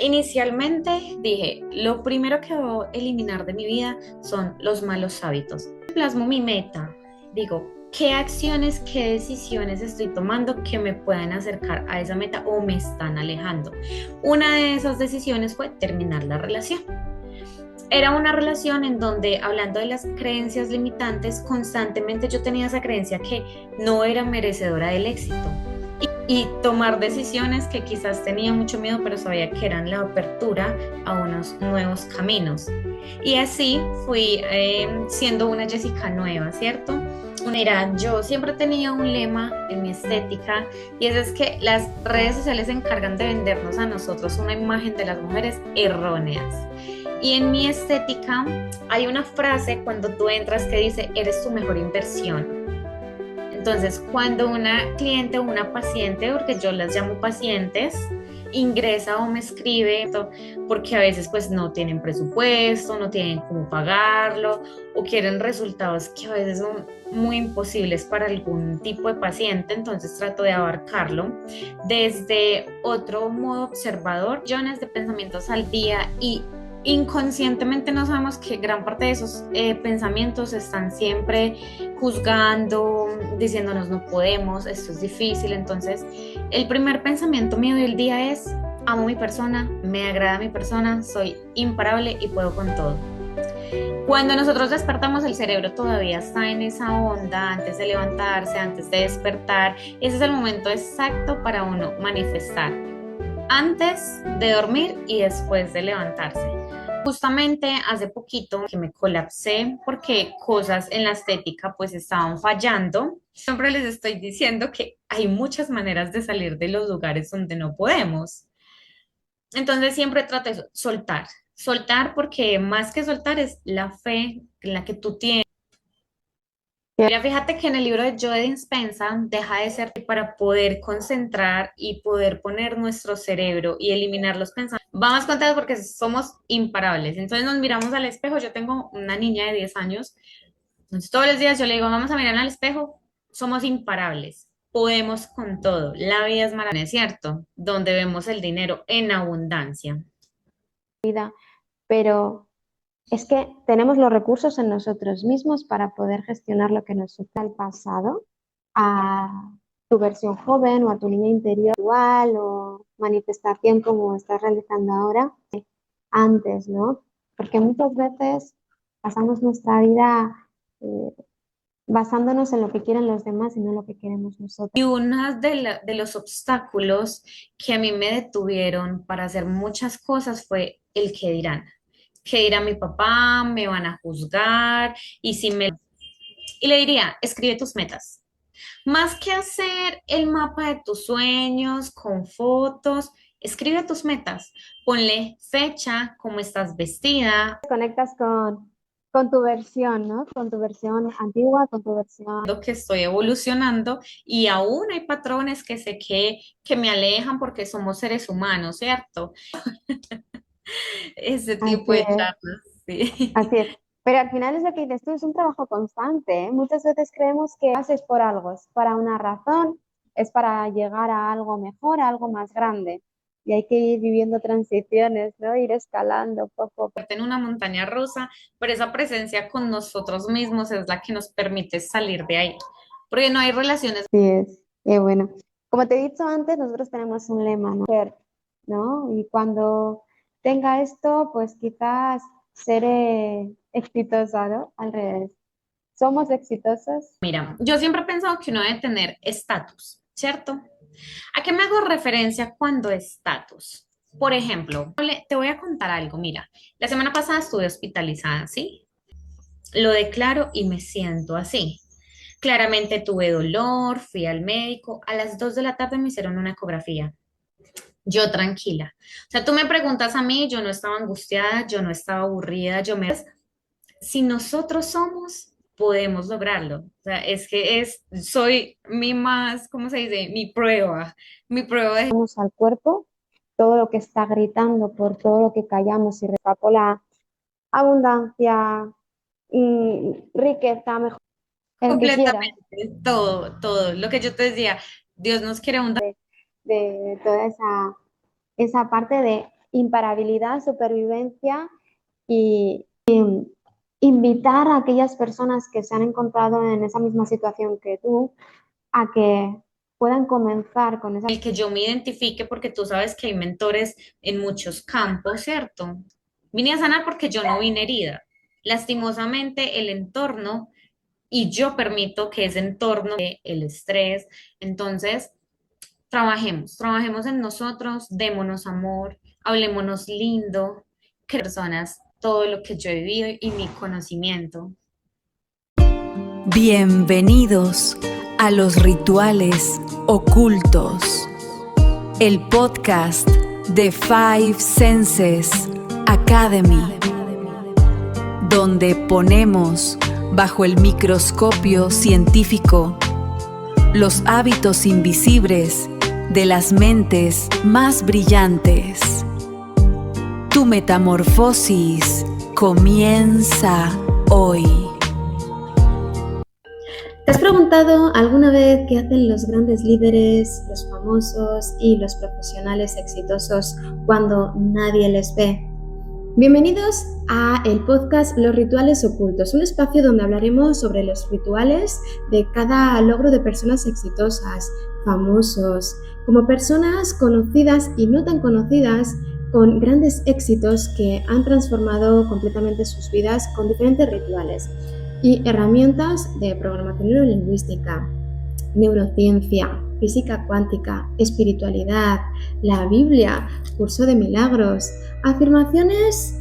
Inicialmente dije, lo primero que debo eliminar de mi vida son los malos hábitos. Plasmo mi meta, digo, ¿qué acciones, qué decisiones estoy tomando que me puedan acercar a esa meta o me están alejando? Una de esas decisiones fue terminar la relación. Era una relación en donde, hablando de las creencias limitantes, constantemente yo tenía esa creencia que no era merecedora del éxito y tomar decisiones que quizás tenía mucho miedo, pero sabía que eran la apertura a unos nuevos caminos. Y así fui siendo una Jessica nueva, ¿cierto? Mira, yo siempre tenía un lema en mi estética y eso es que las redes sociales se encargan de vendernos a nosotros una imagen de las mujeres erróneas. Y en mi estética hay una frase cuando tú entras que dice, eres tu mejor inversión. Entonces, cuando una cliente o una paciente, porque yo las llamo pacientes, ingresa o me escribe, porque a veces pues no tienen presupuesto, no tienen cómo pagarlo o quieren resultados que a veces son muy imposibles para algún tipo de paciente, entonces trato de abarcarlo desde otro modo observador, millones de pensamientos al día y inconscientemente no sabemos que gran parte de esos pensamientos están siempre juzgando, diciéndonos no podemos, esto es difícil. Entonces, el primer pensamiento mío del día es, amo mi persona, me agrada mi persona, soy imparable y puedo con todo. Cuando nosotros despertamos, el cerebro todavía está en esa onda antes de levantarse, antes de despertar. Ese es el momento exacto para uno manifestar, antes de dormir y después de levantarse. Justamente hace poquito que me colapsé porque cosas en la estética pues estaban fallando. Siempre les estoy diciendo que hay muchas maneras de salir de los lugares donde no podemos. Entonces siempre trato de soltar, soltar porque más que soltar es la fe en la que tú tienes. Mira, fíjate que en el libro de Joe Dispenza deja de ser para poder concentrar y poder poner nuestro cerebro y eliminar los pensamientos. Vamos contados porque somos imparables. Entonces nos miramos al espejo. Yo tengo una niña de 10 años. Entonces todos los días yo le digo, vamos a mirar al espejo. Somos imparables. Podemos con todo. La vida es maravillosa, ¿cierto? Donde vemos el dinero en abundancia. Pero es que tenemos los recursos en nosotros mismos para poder gestionar lo que nos sucede al pasado, a tu versión joven o a tu niña interior actual o manifestación como estás realizando ahora, antes, ¿no? Porque muchas veces pasamos nuestra vida eh, basándonos en lo que quieren los demás y no en lo que queremos nosotros. Y uno de los obstáculos que a mí me detuvieron para hacer muchas cosas fue el que dirán. ¿Qué dirá mi papá? ¿Me van a juzgar? Y si me... Y le diría, escribe tus metas. Más que hacer el mapa de tus sueños con fotos, escribe tus metas. Ponle fecha, cómo estás vestida, Conectas con tu versión, ¿no? Con tu versión antigua, con tu versión. lo que estoy evolucionando y aún hay patrones que sé que me alejan porque somos seres humanos, ¿cierto? Ese tipo Así de es. charlas, sí. Así es. Pero al final es lo que dices tú, es un trabajo constante, ¿eh? Muchas veces creemos que haces por algo, es para una razón, es para llegar a algo mejor, a algo más grande. Y hay que ir viviendo transiciones, ¿no? Ir escalando poco a poco. En una montaña rusa, pero esa presencia con nosotros mismos es la que nos permite salir de ahí, porque no hay relaciones. Así es. Bueno, como te he dicho antes, nosotros tenemos un lema, ¿no? Ser, ¿no? Y cuando tenga esto, pues quizás seré exitosa, ¿no? Al revés. ¿Somos exitosos? Mira, yo siempre he pensado que uno debe tener estatus, ¿cierto? ¿A qué me hago referencia cuando estatus? Por ejemplo, te voy a contar algo, mira, la semana pasada estuve hospitalizada, ¿sí? Lo declaro y me siento así. Claramente tuve dolor, fui al médico, a las 2 de la tarde me hicieron una ecografía. Yo tranquila. O sea, tú me preguntas a mí, yo no estaba angustiada, yo no estaba aburrida, yo me... Si nosotros somos, podemos lograrlo. O sea, es que soy mi más, ¿cómo se dice? Mi prueba de... Vamos al cuerpo, todo lo que está gritando por todo lo que callamos y repaco la abundancia y riqueza, mejor, el que quieras, Completamente, todo, todo. Lo que yo te decía, Dios nos quiere abundar. de toda esa parte de imparabilidad, supervivencia y invitar a aquellas personas que se han encontrado en esa misma situación que tú a que puedan comenzar con esa... El que yo me identifique, porque tú sabes que hay mentores en muchos campos, ¿cierto? Vine a sanar porque yo no vine herida. Lastimosamente, el entorno, y yo permito que ese entorno, el estrés, entonces, trabajemos en nosotros, démonos amor, hablémonos lindo, que personas, todo lo que yo he vivido y mi conocimiento. Bienvenidos a los rituales ocultos, el podcast de Five Senses Academy, donde ponemos bajo el microscopio científico los hábitos invisibles de las mentes más brillantes. Tu metamorfosis comienza hoy. ¿Te has preguntado alguna vez qué hacen los grandes líderes, los famosos y los profesionales exitosos cuando nadie les ve? Bienvenidos a el podcast Los Rituales Ocultos, un espacio donde hablaremos sobre los rituales de cada logro de personas exitosas, famosos, como personas conocidas y no tan conocidas, con grandes éxitos que han transformado completamente sus vidas con diferentes rituales y herramientas de programación neurolingüística, neurociencia, física cuántica, espiritualidad, la Biblia, curso de milagros, afirmaciones,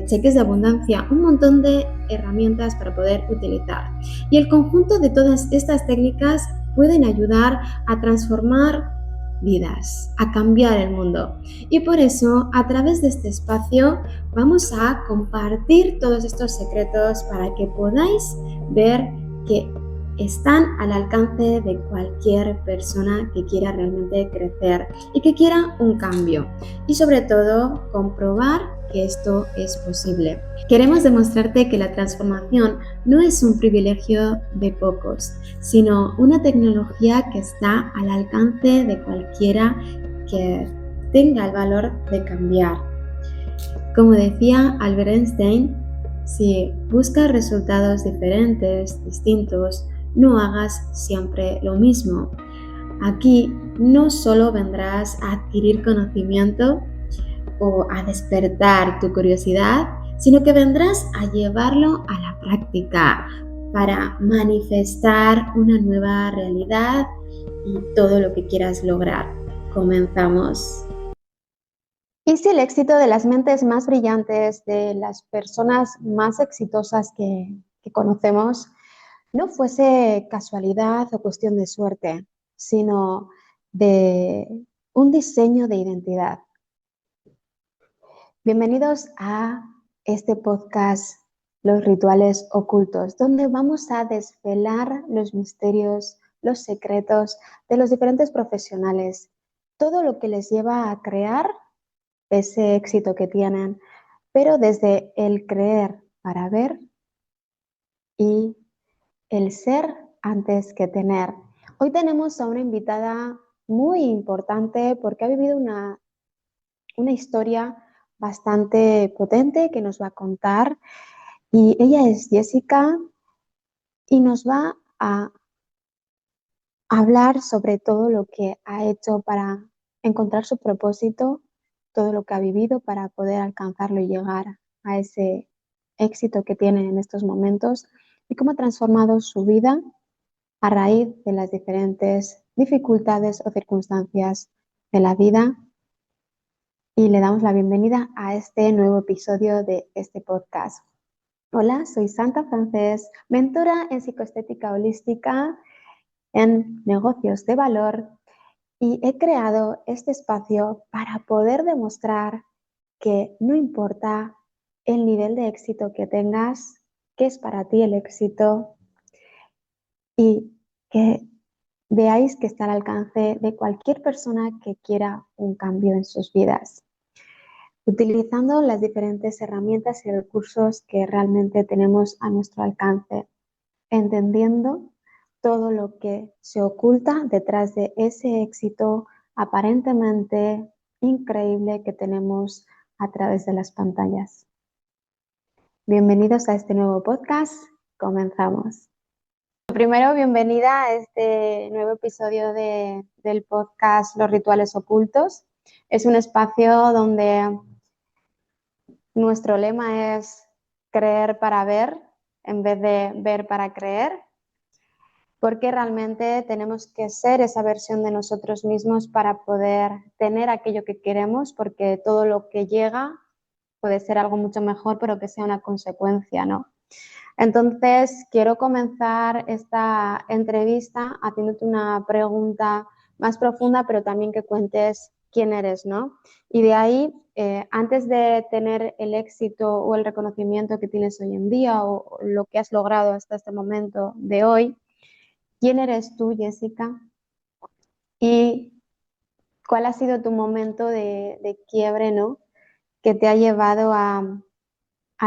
cheques de abundancia, un montón de herramientas para poder utilizar. Y el conjunto de todas estas técnicas pueden ayudar a transformar vidas, a cambiar el mundo. Y por eso, a través de este espacio, vamos a compartir todos estos secretos para que podáis ver que están al alcance de cualquier persona que quiera realmente crecer y que quiera un cambio. Y sobre todo, comprobar que esto es posible. Queremos demostrarte que la transformación no es un privilegio de pocos, sino una tecnología que está al alcance de cualquiera que tenga el valor de cambiar. Como decía Albert Einstein, si buscas resultados diferentes, distintos, no hagas siempre lo mismo. Aquí no solo vendrás a adquirir conocimiento o a despertar tu curiosidad, sino que vendrás a llevarlo a la práctica para manifestar una nueva realidad y todo lo que quieras lograr. Comenzamos. ¿Y si el éxito de las mentes más brillantes, de las personas más exitosas que conocemos, no fuese casualidad o cuestión de suerte, sino de un diseño de identidad? Bienvenidos a este podcast, Los Rituales Ocultos, donde vamos a desvelar los misterios, los secretos de los diferentes profesionales, todo lo que les lleva a crear ese éxito que tienen, pero desde el creer para ver y el ser antes que tener. Hoy tenemos a una invitada muy importante porque ha vivido una historia bastante potente que nos va a contar, y ella es Jessica y nos va a hablar sobre todo lo que ha hecho para encontrar su propósito, todo lo que ha vivido para poder alcanzarlo y llegar a ese éxito que tiene en estos momentos, y cómo ha transformado su vida a raíz de las diferentes dificultades o circunstancias de la vida. Y le damos la bienvenida a este nuevo episodio de este podcast. Hola, soy Santa Frances, mentora en psicoestética holística, en negocios de valor, y he creado este espacio para poder demostrar que no importa el nivel de éxito que tengas, qué es para ti el éxito, y que veáis que está al alcance de cualquier persona que quiera un cambio en sus vidas, utilizando las diferentes herramientas y recursos que realmente tenemos a nuestro alcance, entendiendo todo lo que se oculta detrás de ese éxito aparentemente increíble que tenemos a través de las pantallas. Bienvenidos a este nuevo podcast. Comenzamos. Primero, bienvenida a este nuevo episodio del podcast Los Rituales Ocultos. Es un espacio donde nuestro lema es creer para ver en vez de ver para creer, porque realmente tenemos que ser esa versión de nosotros mismos para poder tener aquello que queremos, porque todo lo que llega puede ser algo mucho mejor, pero que sea una consecuencia, ¿no? Entonces, quiero comenzar esta entrevista haciéndote una pregunta más profunda, pero también que cuentes quién eres, ¿no? Y de ahí, antes de tener el éxito o el reconocimiento que tienes hoy en día o lo que has logrado hasta este momento de hoy, ¿quién eres tú, Jessica? ¿Y cuál ha sido tu momento de quiebre, ¿no? Que te ha llevado a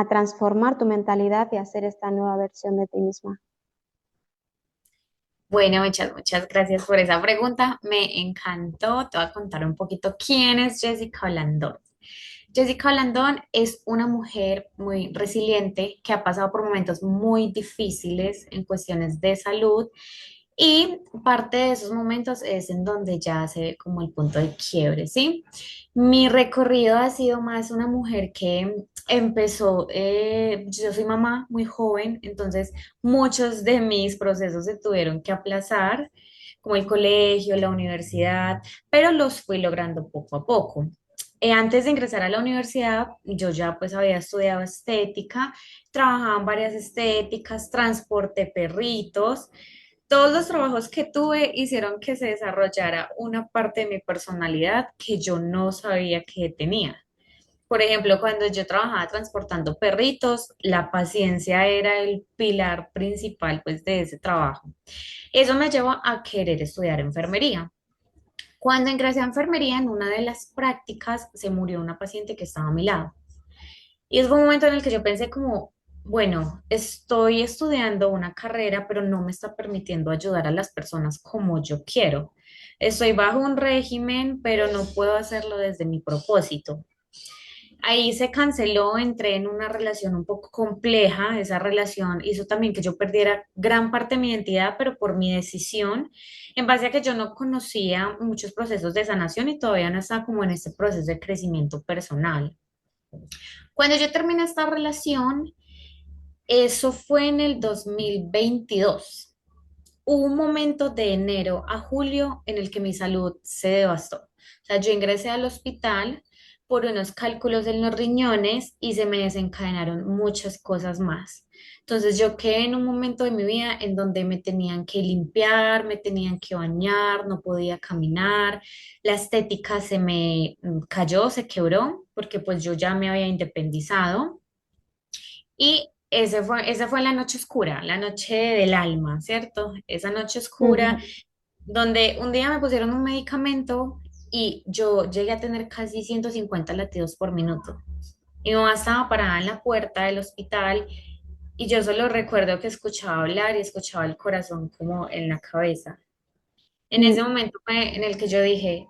transformar tu mentalidad y a ser esta nueva versión de ti misma. Bueno, muchas gracias por esa pregunta. Me encantó. Te voy a contar un poquito quién es Jessica Blandón. Jessica Blandón es una mujer muy resiliente que ha pasado por momentos muy difíciles en cuestiones de salud y parte de esos momentos es en donde ya se ve como el punto de quiebre, ¿sí? Mi recorrido ha sido más una mujer que empezó, yo soy mamá muy joven, entonces muchos de mis procesos se tuvieron que aplazar, como el colegio, la universidad, pero los fui logrando poco a poco. Antes de ingresar a la universidad, yo ya pues había estudiado estética, trabajaba en varias estéticas, transporté perritos. Todos los trabajos que tuve hicieron que se desarrollara una parte de mi personalidad que yo no sabía que tenía. Por ejemplo, cuando yo trabajaba transportando perritos, la paciencia era el pilar principal pues de ese trabajo. Eso me llevó a querer estudiar enfermería. Cuando ingresé a enfermería, en una de las prácticas se murió una paciente que estaba a mi lado. Y fue un momento en el que yo pensé como, bueno, estoy estudiando una carrera, pero no me está permitiendo ayudar a las personas como yo quiero. Estoy bajo un régimen, pero no puedo hacerlo desde mi propósito. Ahí se canceló, entré en una relación un poco compleja. Esa relación hizo también que yo perdiera gran parte de mi identidad, pero por mi decisión, en base a que yo no conocía muchos procesos de sanación y todavía no estaba como en este proceso de crecimiento personal. Cuando yo terminé esta relación, eso fue en el 2022. Hubo un momento de enero a julio en el que mi salud se devastó. O sea, yo ingresé al hospital por unos cálculos en los riñones y se me desencadenaron muchas cosas más. Entonces yo quedé en un momento de mi vida en donde me tenían que limpiar, me tenían que bañar, no podía caminar, la estética se me cayó, se quebró, porque pues yo ya me había independizado. Y esa fue la noche oscura, la noche del alma, ¿cierto? Esa noche oscura Ujú. donde un día me pusieron un medicamento y yo llegué a tener casi 150 latidos por minuto. Mi mamá estaba parada en la puerta del hospital y yo solo recuerdo que escuchaba hablar y escuchaba el corazón como en la cabeza. En ese Mm. momento fue en el que yo dije,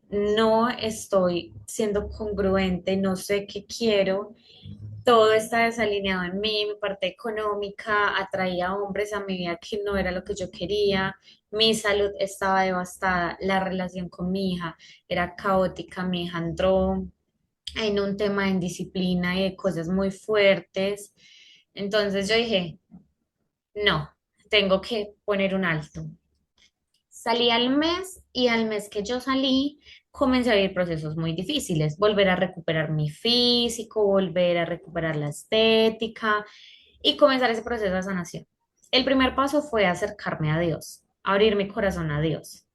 no estoy siendo congruente, no sé qué quiero, todo está desalineado en mí, mi parte económica atraía hombres a mi vida que no era lo que yo quería, mi salud estaba devastada, la relación con mi hija era caótica, mi hija entró en un tema de indisciplina y de cosas muy fuertes. Entonces yo dije, no, tengo que poner un alto. Salí al mes y al mes que yo salí, comencé a vivir procesos muy difíciles, volver a recuperar mi físico, volver a recuperar la estética y comenzar ese proceso de sanación. El primer paso fue acercarme a Dios, abrir mi corazón a Dios,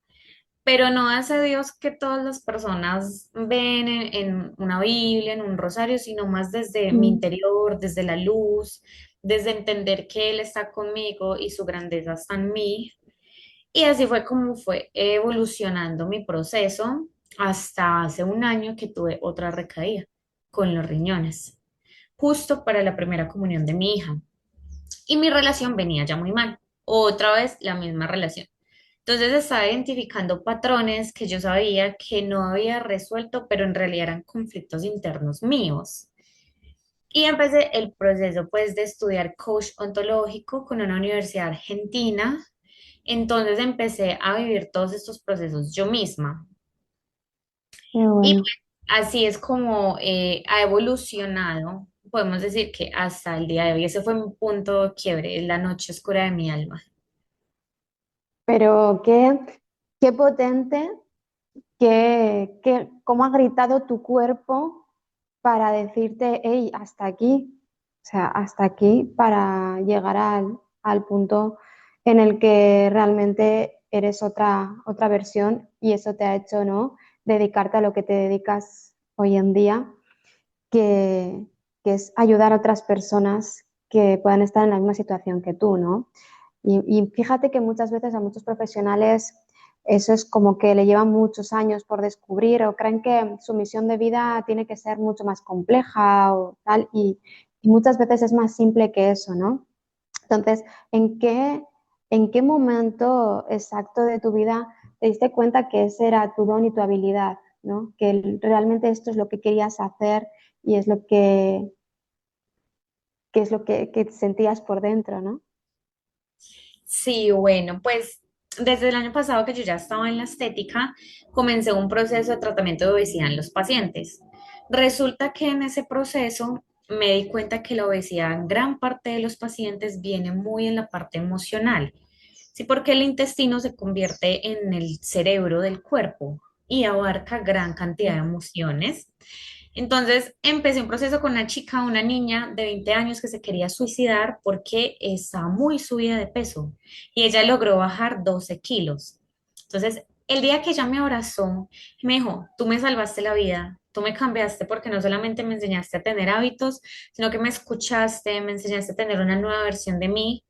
pero no a ese Dios que todas las personas ven en una Biblia, en un rosario, sino más desde mi Mm. interior, desde la luz, desde entender que Él está conmigo y su grandeza está en mí. Y así fue como fue evolucionando mi proceso hasta hace un año que tuve otra recaída con los riñones, justo para la primera comunión de mi hija. Y mi relación venía ya muy mal. Otra vez la misma relación. Entonces estaba identificando patrones que yo sabía que no había resuelto, pero en realidad eran conflictos internos míos. Y empecé el proceso pues de estudiar coach ontológico con una universidad argentina. Entonces empecé a vivir todos estos procesos yo misma. Qué Y bueno. pues, así es como ha evolucionado. Podemos decir que hasta el día de hoy ese fue mi punto de quiebre, es la noche oscura de mi alma. Pero qué potente, cómo ha gritado tu cuerpo para decirte, hey, hasta aquí. O sea, hasta aquí para llegar al punto en el que realmente eres otra versión y eso te ha hecho, ¿no? Dedicarte a lo que te dedicas hoy en día, que, que es ayudar a otras personas que puedan estar en la misma situación que tú, ¿no? Y fíjate que muchas veces a muchos profesionales eso es como que le llevan muchos años por descubrir o creen que su misión de vida tiene que ser mucho más compleja o tal, y muchas veces es más simple que eso, ¿no? Entonces, en qué momento exacto de tu vida te diste cuenta que ese era tu don y tu habilidad, ¿no? Que realmente esto es lo que querías hacer y es que es lo que sentías por dentro, ¿no? Sí, bueno, pues desde el año pasado que yo ya estaba en la estética, comencé un proceso de tratamiento de obesidad en los pacientes. Resulta que en ese proceso me di cuenta que la obesidad en gran parte de los pacientes viene muy en la parte emocional. Sí, porque el intestino se convierte en el cerebro del cuerpo y abarca gran cantidad de emociones. Entonces empecé un proceso con una chica, una niña de 20 años que se quería suicidar porque estaba muy subida de peso y ella logró bajar 12 kilos. Entonces, el día que ella me abrazó, me dijo, tú me salvaste la vida, tú me cambiaste porque no solamente me enseñaste a tener hábitos, sino que me escuchaste, me enseñaste a tener una nueva versión de mí.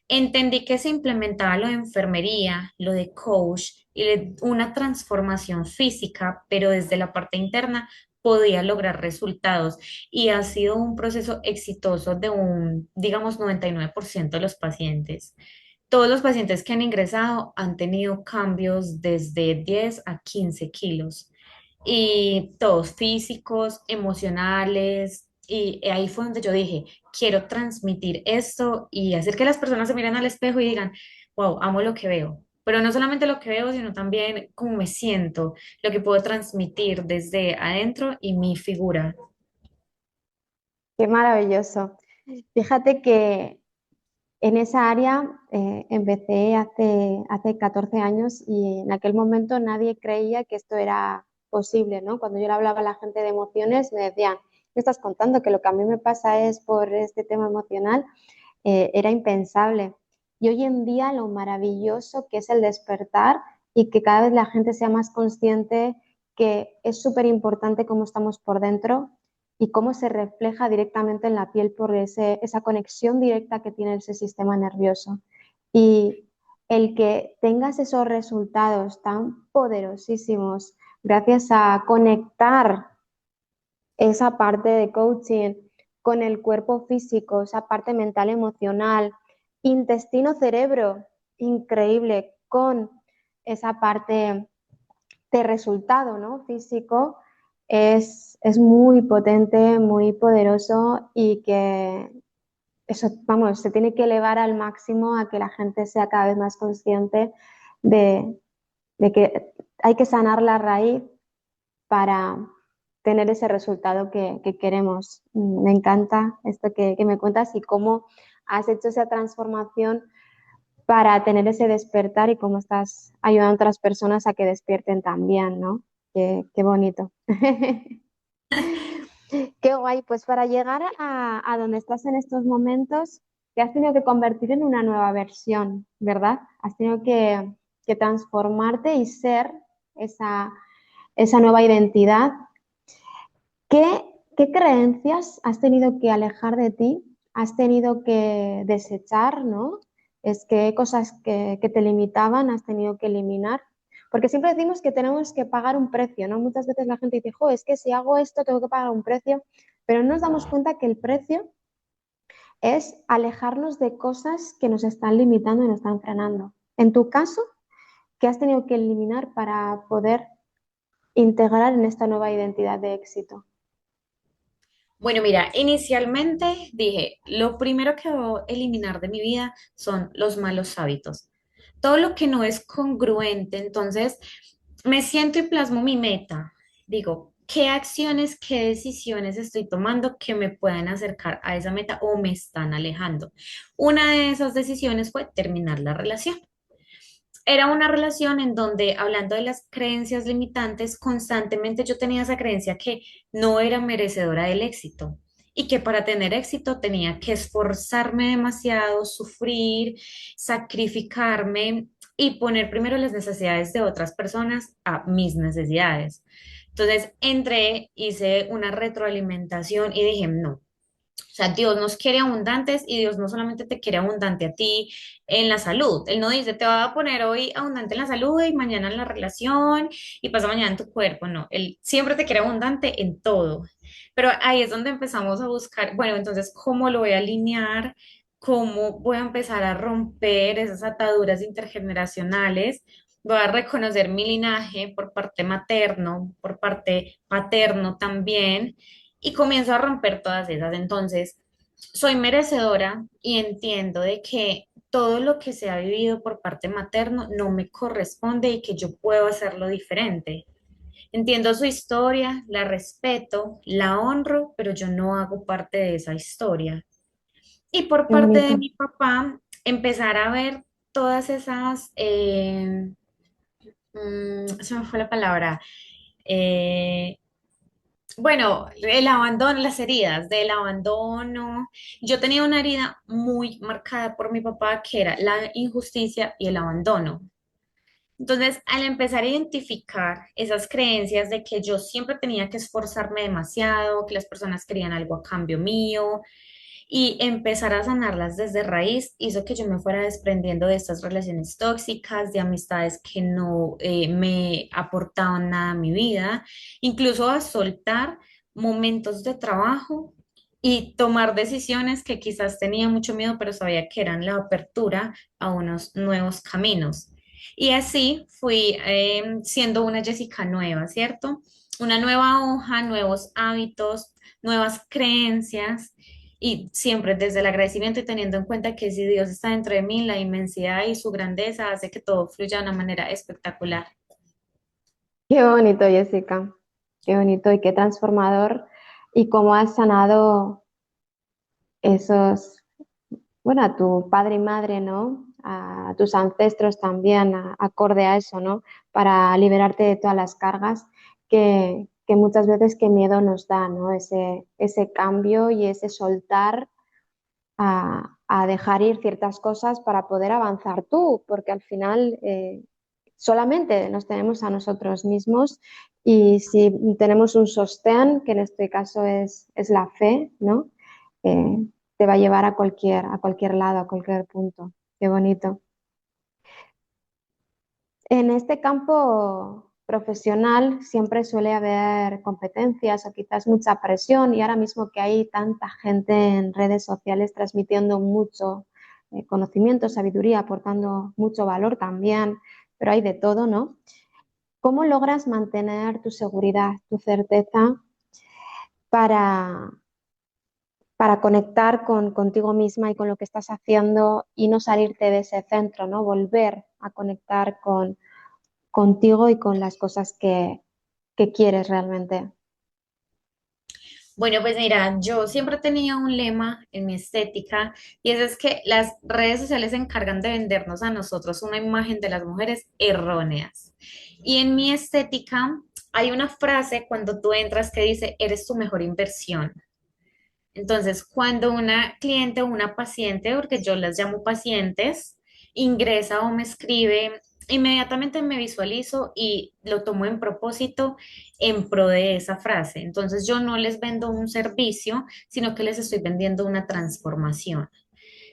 Entendí que se implementaba lo de enfermería, lo de coach y una transformación física, pero desde la parte interna podía lograr resultados y ha sido un proceso exitoso de un, digamos, 99% de los pacientes. Todos los pacientes que han ingresado han tenido cambios desde 10 a 15 kilos y todos físicos, emocionales. Y ahí fue donde yo dije, quiero transmitir esto y hacer que las personas se miren al espejo y digan, wow, amo lo que veo. Pero no solamente lo que veo, sino también cómo me siento, lo que puedo transmitir desde adentro y mi figura. Qué maravilloso. Fíjate que en esa área empecé hace 14 años y en aquel momento nadie creía que esto era posible, ¿no? Cuando yo le hablaba a la gente de emociones, me decían, ¿qué estás contando? Que lo que a mí me pasa es por este tema emocional, era impensable. Y hoy en día lo maravilloso que es el despertar y que cada vez la gente sea más consciente que es súper importante cómo estamos por dentro y cómo se refleja directamente en la piel por esa conexión directa que tiene ese sistema nervioso. Y el que tengas esos resultados tan poderosísimos gracias a conectar esa parte de coaching con el cuerpo físico, esa parte mental, emocional, intestino, cerebro, increíble, con esa parte de resultado, ¿no? Físico, es muy potente, muy poderoso y que eso, vamos, se tiene que elevar al máximo a que la gente sea cada vez más consciente de, de que hay que sanar la raíz para tener ese resultado que queremos. Me encanta esto que me cuentas y cómo has hecho esa transformación para tener ese despertar y cómo estás ayudando a otras personas a que despierten también, ¿no? Qué bonito. Qué guay. Pues para llegar a donde estás en estos momentos, te has tenido que convertir en una nueva versión, ¿verdad? Has tenido que transformarte y ser esa nueva identidad. ¿Qué creencias has tenido que alejar de ti? ¿Has tenido que desechar, ¿no? Es que cosas que te limitaban has tenido que eliminar. Porque siempre decimos que tenemos que pagar un precio, ¿no? Muchas veces la gente dice, jo, es que si hago esto tengo que pagar un precio, pero no nos damos cuenta que el precio es alejarnos de cosas que nos están limitando y nos están frenando. En tu caso, ¿Qué has tenido que eliminar para poder integrar en esta nueva identidad de éxito? Bueno, mira, inicialmente dije, lo primero que debo eliminar de mi vida son los malos hábitos. Todo lo que no es congruente, entonces me siento y plasmo mi meta. Digo, ¿qué acciones, qué decisiones estoy tomando que me puedan acercar a esa meta o me están alejando? Una de esas decisiones fue terminar la relación. Era una relación en donde, hablando de las creencias limitantes, constantemente yo tenía esa creencia que no era merecedora del éxito y que para tener éxito tenía que esforzarme demasiado, sufrir, sacrificarme y poner primero las necesidades de otras personas a mis necesidades. Entonces entré, hice una retroalimentación y dije, no. O sea, Dios nos quiere abundantes y Dios no solamente te quiere abundante a ti en la salud. Él no dice, te va a poner hoy abundante en la salud y mañana en la relación y pasa mañana en tu cuerpo. No, Él siempre te quiere abundante en todo. Pero ahí es donde empezamos a buscar, bueno, entonces, ¿cómo lo voy a alinear? ¿Cómo voy a empezar a romper esas ataduras intergeneracionales? Voy a reconocer mi linaje por parte materno, por parte paterno también y comienzo a romper todas esas. Entonces, soy merecedora y entiendo de que todo lo que se ha vivido por parte materno no me corresponde y que yo puedo hacerlo diferente. Entiendo su historia, la respeto, la honro, pero yo no hago parte de esa historia. Y por Qué parte de bonito. mi papá, empezar a ver todas esas, se me fue la palabra, eh, bueno, el abandono, las heridas del abandono. Yo tenía una herida muy marcada por mi papá que era la injusticia y el abandono. Entonces, al empezar a identificar esas creencias de que yo siempre tenía que esforzarme demasiado, que las personas querían algo a cambio mío, y empezar a sanarlas desde raíz hizo que yo me fuera desprendiendo de estas relaciones tóxicas, de amistades que no me aportaban nada a mi vida, incluso a soltar momentos de trabajo y tomar decisiones que quizás tenía mucho miedo, pero sabía que eran la apertura a unos nuevos caminos. Y así fui siendo una Jessica nueva, ¿cierto? Una nueva hoja, nuevos hábitos, nuevas creencias y siempre desde el agradecimiento y teniendo en cuenta que si Dios está dentro de mí, la inmensidad y su grandeza hace que todo fluya de una manera espectacular. Qué bonito, Jessica. Qué bonito y qué transformador. Y cómo has sanado esos, bueno, a tu padre y madre, ¿no? A tus ancestros también, acorde a eso, ¿no? Para liberarte de todas las cargas que muchas veces qué miedo nos da, ¿no? Ese cambio y ese soltar a dejar ir ciertas cosas para poder avanzar tú, porque al final solamente nos tenemos a nosotros mismos y si tenemos un sostén, que en este caso es la fe, ¿no? Eh, te va a llevar a cualquier lado, a cualquier punto. Qué bonito. En este campo profesional siempre suele haber competencias o quizás mucha presión y ahora mismo que hay tanta gente en redes sociales transmitiendo mucho conocimiento, sabiduría, aportando mucho valor también, pero hay de todo, ¿no? ¿Cómo logras mantener tu seguridad, tu certeza para, para conectar contigo misma y con lo que estás haciendo y no salirte de ese centro, ¿no? Volver a conectar contigo y con las cosas que quieres realmente. Bueno, pues mira, yo siempre he tenido un lema en mi estética y eso es que las redes sociales se encargan de vendernos a nosotros una imagen de las mujeres erróneas. Y en mi estética hay una frase cuando tú entras que dice, eres tu mejor inversión. Entonces, cuando una cliente o una paciente, porque yo las llamo pacientes, ingresa o me escribe, inmediatamente me visualizo y lo tomo en propósito en pro de esa frase. Entonces, yo no les vendo un servicio, sino que les estoy vendiendo una transformación.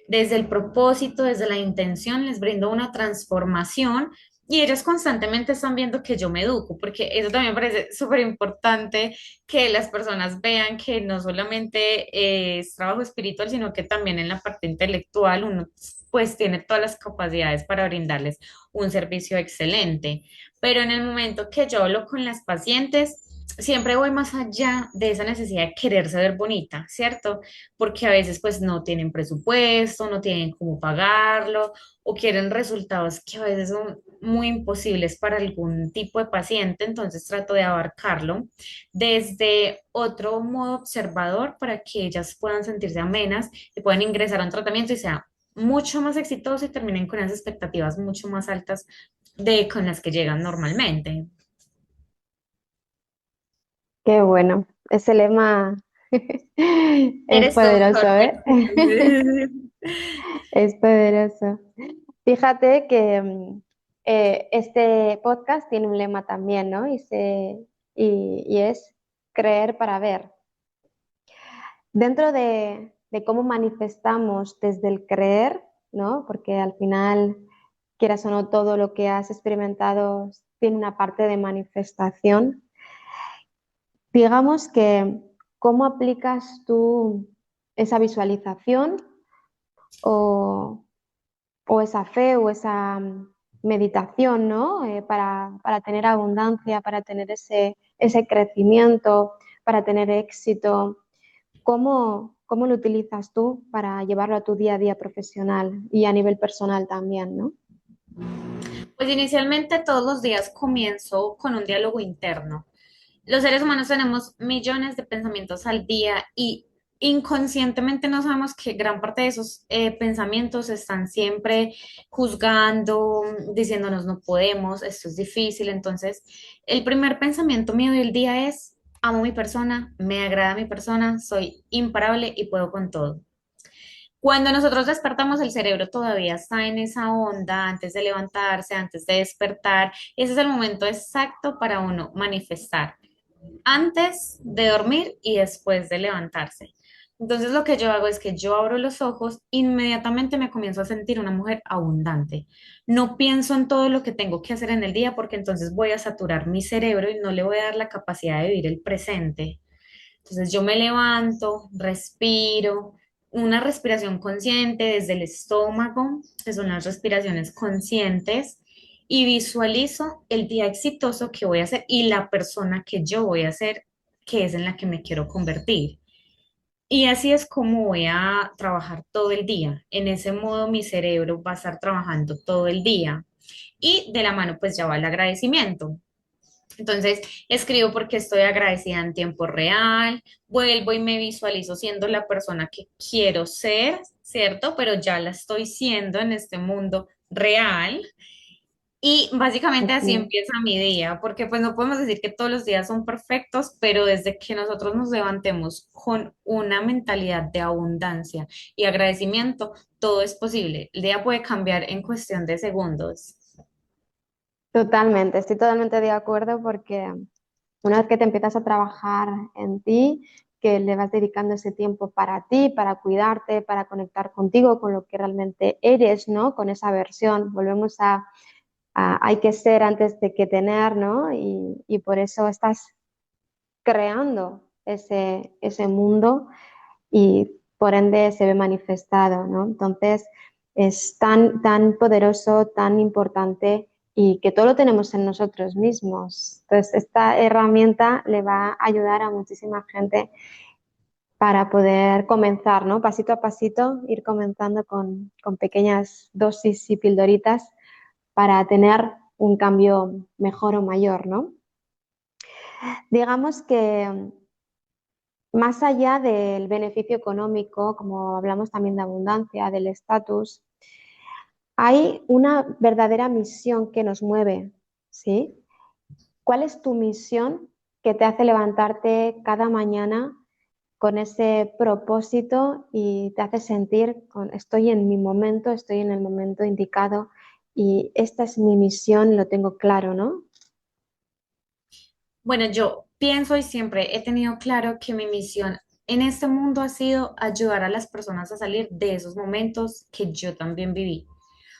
Desde el propósito, desde la intención, les brindo una transformación Y ellos constantemente están viendo que yo me educo, porque eso también me parece súper importante que las personas vean que no solamente es trabajo espiritual, sino que también en la parte intelectual uno pues tiene todas las capacidades para brindarles un servicio excelente. Pero en el momento que yo hablo con las pacientes, siempre voy más allá de esa necesidad de quererse ver bonita, ¿cierto? Porque a veces pues no tienen presupuesto, no tienen cómo pagarlo o quieren resultados que a veces son muy imposibles para algún tipo de paciente, entonces trato de abarcarlo desde otro modo observador para que ellas puedan sentirse amenas y puedan ingresar a un tratamiento y sea mucho más exitoso y terminen con unas expectativas mucho más altas de con las que llegan normalmente. Qué bueno. Ese lema es Eres doctor. poderoso, ¿eh? Es poderoso. Fíjate que este podcast tiene un lema también, ¿no? Y es creer para ver. Dentro de cómo manifestamos desde el creer, ¿no? Porque al final, quieras o no, todo lo que has experimentado tiene una parte de manifestación. Digamos que, ¿cómo aplicas tú esa visualización o, o esa fe o esa meditación, ¿no? Para tener abundancia, para tener ese crecimiento, para tener éxito. ¿Cómo lo utilizas tú para llevarlo a tu día a día profesional y a nivel personal también, ¿no? Pues inicialmente todos los días comienzo con un diálogo interno. Los seres humanos tenemos millones de pensamientos al día y inconscientemente no sabemos que gran parte de esos pensamientos están siempre juzgando, diciéndonos no podemos, esto es difícil. Entonces, el primer pensamiento mío del día es, amo mi persona, me agrada mi persona, soy imparable y puedo con todo. Cuando nosotros despertamos, el cerebro todavía está en esa onda antes de levantarse, antes de despertar. Ese es el momento exacto para uno manifestar antes de dormir y después de levantarse. Entonces lo que yo hago es que yo abro los ojos, inmediatamente me comienzo a sentir una mujer abundante. No pienso en todo lo que tengo que hacer en el día porque entonces voy a saturar mi cerebro y no le voy a dar la capacidad de vivir el presente. Entonces yo me levanto, respiro, una respiración consciente desde el estómago, que son las respiraciones conscientes, y visualizo el día exitoso que voy a hacer y la persona que yo voy a ser, que es en la que me quiero convertir. Y así es como voy a trabajar todo el día. En ese modo mi cerebro va a estar trabajando todo el día. Y de la mano pues ya va el agradecimiento. Entonces, escribo porque estoy agradecida en tiempo real, vuelvo y me visualizo siendo la persona que quiero ser, ¿cierto? Pero ya la estoy siendo en este mundo real. Y básicamente así Ujú. empieza mi día, porque pues no podemos decir que todos los días son perfectos, pero desde que nosotros nos levantemos con una mentalidad de abundancia y agradecimiento, todo es posible. El día puede cambiar en cuestión de segundos. Totalmente, estoy totalmente de acuerdo porque una vez que te empiezas a trabajar en ti, que le vas dedicando ese tiempo para ti, para cuidarte, para conectar contigo, con lo que realmente eres, ¿no? Con esa versión, volvemos hay que ser antes de que tener, ¿no? Y por eso estás creando ese mundo y por ende se ve manifestado, ¿no? Entonces es tan poderoso, tan importante y que todo lo tenemos en nosotros mismos. Entonces esta herramienta le va a ayudar a muchísima gente para poder comenzar, ¿no? Pasito a pasito, ir comenzando con pequeñas dosis y pildoritas para tener un cambio mejor o mayor, ¿no? Digamos que más allá del beneficio económico, como hablamos también de abundancia, del estatus, hay una verdadera misión que nos mueve, ¿sí? ¿Cuál es tu misión que te hace levantarte cada mañana con ese propósito y te hace sentir estoy en mi momento, estoy en el momento indicado y esta es mi misión, lo tengo claro, ¿no? Bueno, yo pienso y siempre he tenido claro que mi misión en este mundo ha sido ayudar a las personas a salir de esos momentos que yo también viví.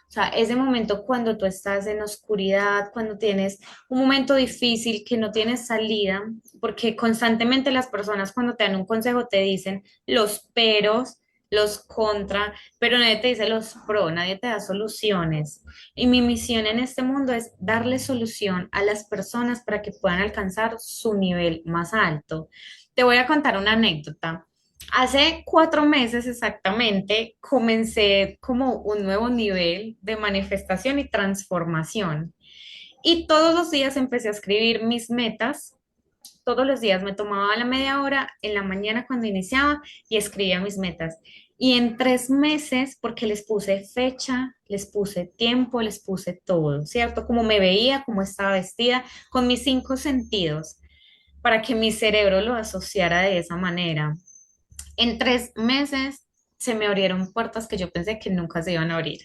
O sea, ese momento cuando tú estás en oscuridad, cuando tienes un momento difícil que no tienes salida, porque constantemente las personas cuando te dan un consejo te dicen los peros, los contra, pero nadie te dice los pro, nadie te da soluciones. Y mi misión en este mundo es darle solución a las personas para que puedan alcanzar su nivel más alto. Te voy a contar una anécdota. Hace 4 meses exactamente comencé como un nuevo nivel de manifestación y transformación. Y todos los días empecé a escribir mis metas. Todos los días me tomaba la media hora en la mañana cuando iniciaba y escribía mis metas. Y en 3 meses, porque les puse fecha, les puse tiempo, les puse todo, ¿cierto? Como me veía, cómo estaba vestida, con mis 5 sentidos, para que mi cerebro lo asociara de esa manera. En 3 meses se me abrieron puertas que yo pensé que nunca se iban a abrir.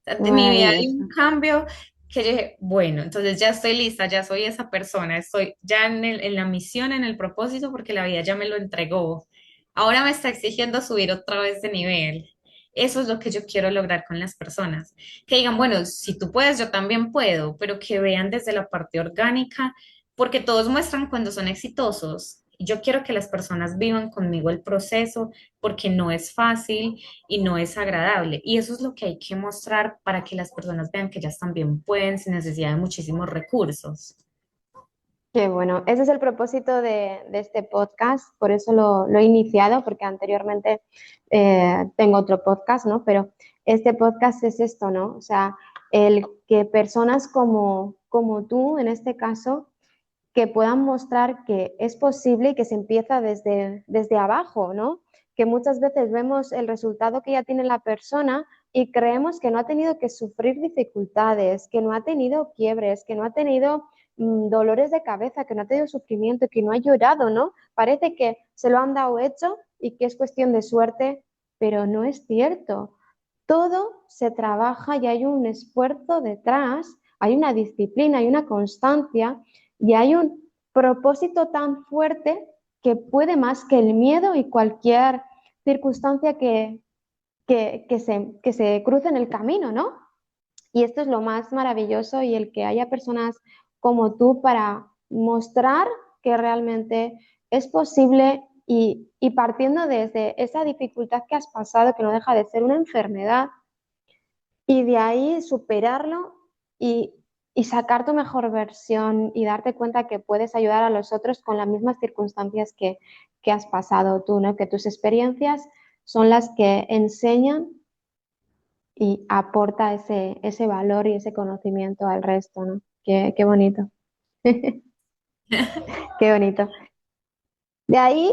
O sea, de mi vida hay un Maravilloso. cambio que yo dije, bueno, entonces ya estoy lista, ya soy esa persona, estoy ya en la misión, en el propósito, porque la vida ya me lo entregó. Ahora me está exigiendo subir otra vez de nivel. Eso es lo que yo quiero lograr con las personas. Que digan, bueno, si tú puedes, yo también puedo, pero que vean desde la parte orgánica, porque todos muestran cuando son exitosos. Yo quiero que las personas vivan conmigo el proceso porque no es fácil y no es agradable. Y eso es lo que hay que mostrar para que las personas vean que ellas también pueden sin necesidad de muchísimos recursos. Qué bueno, ese es el propósito de este podcast, por eso lo he iniciado, porque anteriormente tengo otro podcast, ¿no? Pero este podcast es esto, ¿no? O sea, el que personas como tú, en este caso, que puedan mostrar que es posible y que se empieza desde abajo, ¿no? Que muchas veces vemos el resultado que ya tiene la persona y creemos que no ha tenido que sufrir dificultades, que no ha tenido quiebres, que no ha tenido dolores de cabeza, que no ha tenido sufrimiento, que no ha llorado, ¿no? Parece que se lo han dado hecho y que es cuestión de suerte, pero no es cierto. Todo se trabaja y hay un esfuerzo detrás, hay una disciplina, hay una constancia y hay un propósito tan fuerte que puede más que el miedo y cualquier circunstancia que se cruce en el camino, ¿no? Y esto es lo más maravilloso y el que haya personas como tú para mostrar que realmente es posible y partiendo desde esa dificultad que has pasado, que no deja de ser una enfermedad, y de ahí superarlo y, y sacar tu mejor versión y darte cuenta que puedes ayudar a los otros con las mismas circunstancias que has pasado tú, ¿no? Que tus experiencias son las que enseñan y aporta ese valor y ese conocimiento al resto, ¿no? Qué bonito, qué bonito. De ahí,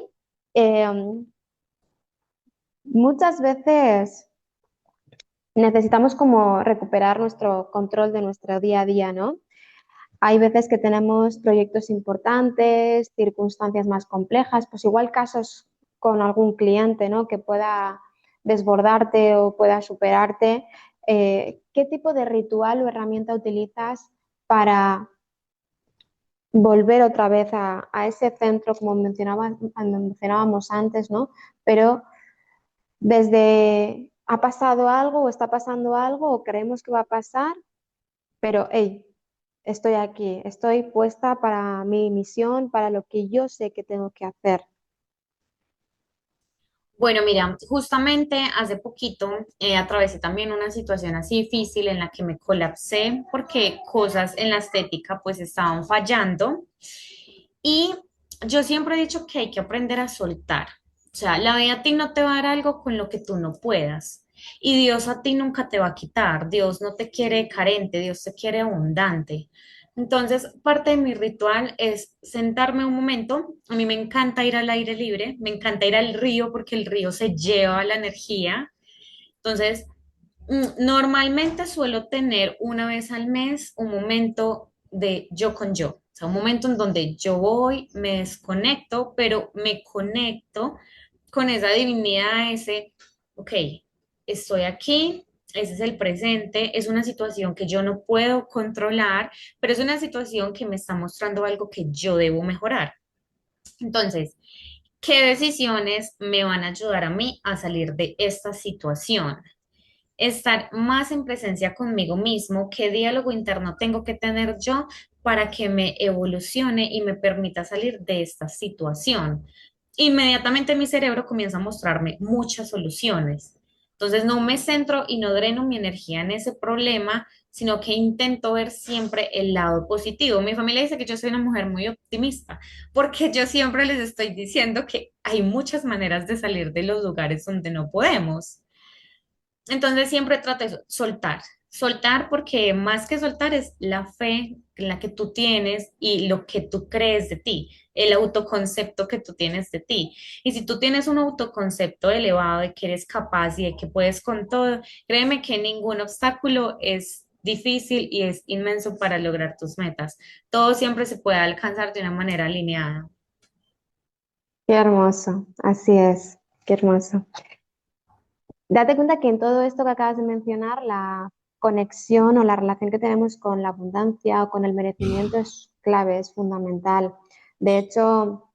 eh, muchas veces necesitamos como recuperar nuestro control de nuestro día a día, ¿no? Hay veces que tenemos proyectos importantes, circunstancias más complejas, pues igual casos con algún cliente, ¿no? Que pueda desbordarte o pueda superarte. ¿Qué tipo de ritual o herramienta utilizas para volver otra vez a ese centro, como mencionábamos antes, ¿no? Pero desde ha pasado algo o está pasando algo o creemos que va a pasar, pero hey, estoy aquí, estoy puesta para mi misión, para lo que yo sé que tengo que hacer. Bueno, mira, justamente hace poquito atravesé también una situación así difícil en la que me colapsé porque cosas en la estética pues estaban fallando y yo siempre he dicho que hay que aprender a soltar. O sea, la vida a ti no te va a dar algo con lo que tú no puedas y Dios a ti nunca te va a quitar. Dios no te quiere carente, Dios te quiere abundante. Entonces, parte de mi ritual es sentarme un momento. A mí me encanta ir al aire libre, me encanta ir al río porque el río se lleva la energía. Entonces, normalmente suelo tener una vez al mes un momento de yo con yo. O sea, un momento en donde yo voy, me desconecto, pero me conecto con esa divinidad, ese, ok, estoy aquí, ese es el presente, es una situación que yo no puedo controlar, pero es una situación que me está mostrando algo que yo debo mejorar. Entonces, ¿qué decisiones me van a ayudar a mí a salir de esta situación? estar más en presencia conmigo mismo, qué diálogo interno tengo que tener yo para que me evolucione y me permita salir de esta situación. Inmediatamente mi cerebro comienza a mostrarme muchas soluciones. Entonces no me centro y no dreno mi energía en ese problema, sino que intento ver siempre el lado positivo. Mi familia dice que yo soy una mujer muy optimista, porque yo siempre les estoy diciendo que hay muchas maneras de salir de los lugares donde no podemos. Entonces siempre trato de soltar, soltar porque más que soltar es la fe en la que tú tienes y lo que tú crees de ti, el autoconcepto que tú tienes de ti. Y si tú tienes un autoconcepto elevado de que eres capaz y de que puedes con todo, créeme que ningún obstáculo es difícil y es inmenso para lograr tus metas. Todo siempre se puede alcanzar de una manera alineada. Qué hermoso, así es, qué hermoso. Date cuenta que en todo esto que acabas de mencionar, la conexión o la relación que tenemos con la abundancia o con el merecimiento es clave, es fundamental. De hecho,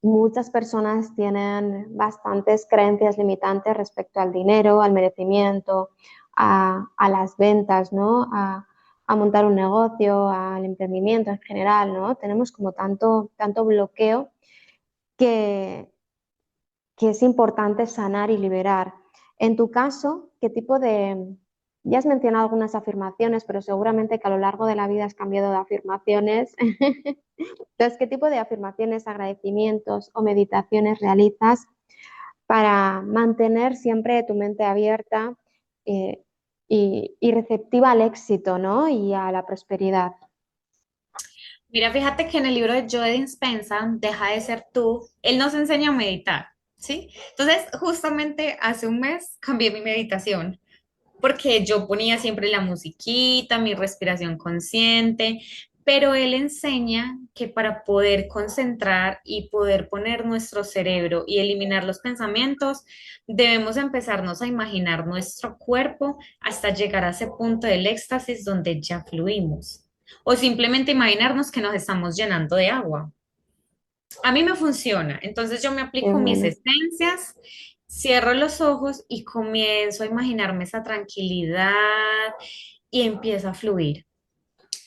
muchas personas tienen bastantes creencias limitantes respecto al dinero, al merecimiento, a las ventas, ¿no? A montar un negocio, al emprendimiento en general, ¿no? Tenemos como tanto bloqueo que, que es importante sanar y liberar. En tu caso, ¿qué tipo de... Ya has mencionado algunas afirmaciones, pero seguramente que a lo largo de la vida has cambiado de afirmaciones. Entonces, ¿qué tipo de afirmaciones, agradecimientos o meditaciones realizas para mantener siempre tu mente abierta eh, y receptiva al éxito, ¿no? Y a la prosperidad? Mira, fíjate que en el libro de Joe Dispenza, Deja de ser tú, él nos enseña a meditar, ¿sí? Entonces, justamente hace un mes cambié mi meditación porque yo ponía siempre la musiquita, mi respiración consciente, pero él enseña que para poder concentrar y poder poner nuestro cerebro y eliminar los pensamientos, debemos empezarnos a imaginar nuestro cuerpo hasta llegar a ese punto del éxtasis donde ya fluimos. O simplemente imaginarnos que nos estamos llenando de agua. A mí me funciona, entonces yo me Qué aplico mis bueno. esencias, cierro los ojos y comienzo a imaginarme esa tranquilidad y empiezo a fluir.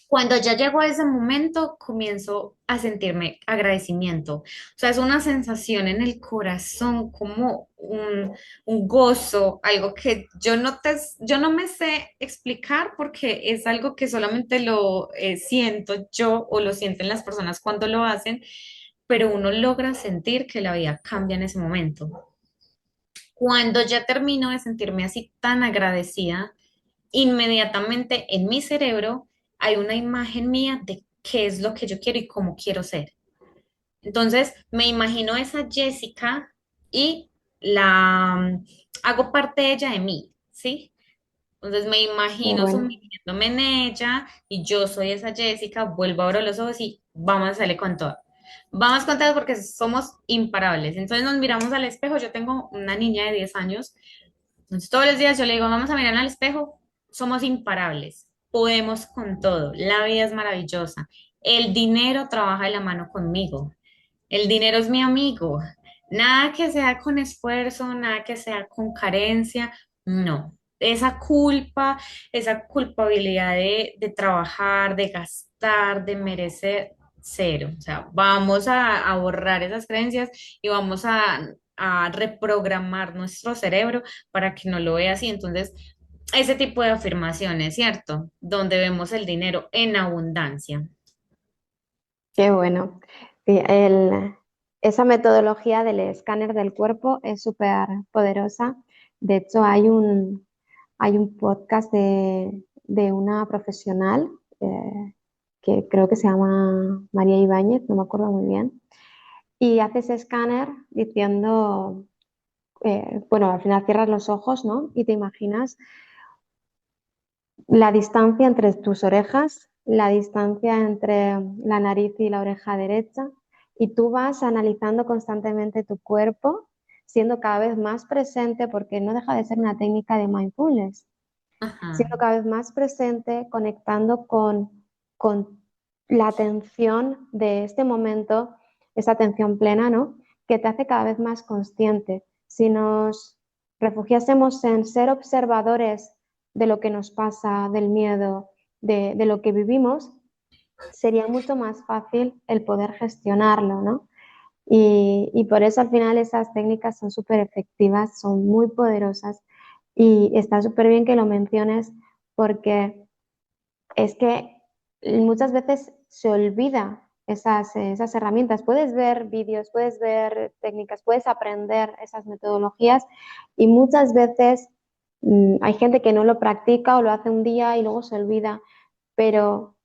Cuando ya llego a ese momento, comienzo a sentirme agradecimiento. O sea, es una sensación en el corazón, como un gozo, algo que yo no me sé explicar porque es algo que solamente lo siento yo o lo sienten las personas cuando lo hacen, pero uno logra sentir que la vida cambia en ese momento. Cuando ya termino de sentirme así tan agradecida, inmediatamente en mi cerebro hay una imagen mía de qué es lo que yo quiero y cómo quiero ser. Entonces me imagino esa Jessica y hago parte de ella de mí, ¿sí? Entonces me Qué imagino bueno. sumergiéndome en ella y yo soy esa Jessica, vuelvo a abrir los ojos y vamos a salir con todo. Vamos con todo porque somos imparables. Entonces nos miramos al espejo. Yo tengo una niña de 10 años. Entonces todos los días yo le digo, vamos a mirar al espejo. Somos imparables. Podemos con todo. La vida es maravillosa. El dinero trabaja de la mano conmigo. El dinero es mi amigo. Nada que sea con esfuerzo, nada que sea con carencia, no. Esa culpa, esa culpabilidad de trabajar, de gastar, de merecer, cero. O sea, vamos a borrar esas creencias y vamos a reprogramar nuestro cerebro para que no lo vea así. Entonces, ese tipo de afirmaciones, ¿cierto? Donde vemos el dinero en abundancia. Qué bueno. Sí, esa metodología del escáner del cuerpo es súper poderosa. De hecho, hay un podcast de una profesional que creo que se llama María Ibáñez, no me acuerdo muy bien, y hace ese escáner diciendo, bueno, al final cierras los ojos, ¿no? Y te imaginas la distancia entre tus orejas, la distancia entre la nariz y la oreja derecha, y tú vas analizando constantemente tu cuerpo, siendo cada vez más presente, porque no deja de ser una técnica de mindfulness, Ajá. siendo cada vez más presente, conectando con la atención de este momento, esa atención plena, ¿no? Que te hace cada vez más consciente. Si nos refugiásemos en ser observadores de lo que nos pasa, del miedo, de lo que vivimos, sería mucho más fácil el poder gestionarlo, ¿no? Y por eso al final esas técnicas son súper efectivas, son muy poderosas y está súper bien que lo menciones porque es que muchas veces se olvida esas herramientas. Puedes ver vídeos, puedes ver técnicas, puedes aprender esas metodologías y muchas veces hay gente que no lo practica o lo hace un día y luego se olvida, pero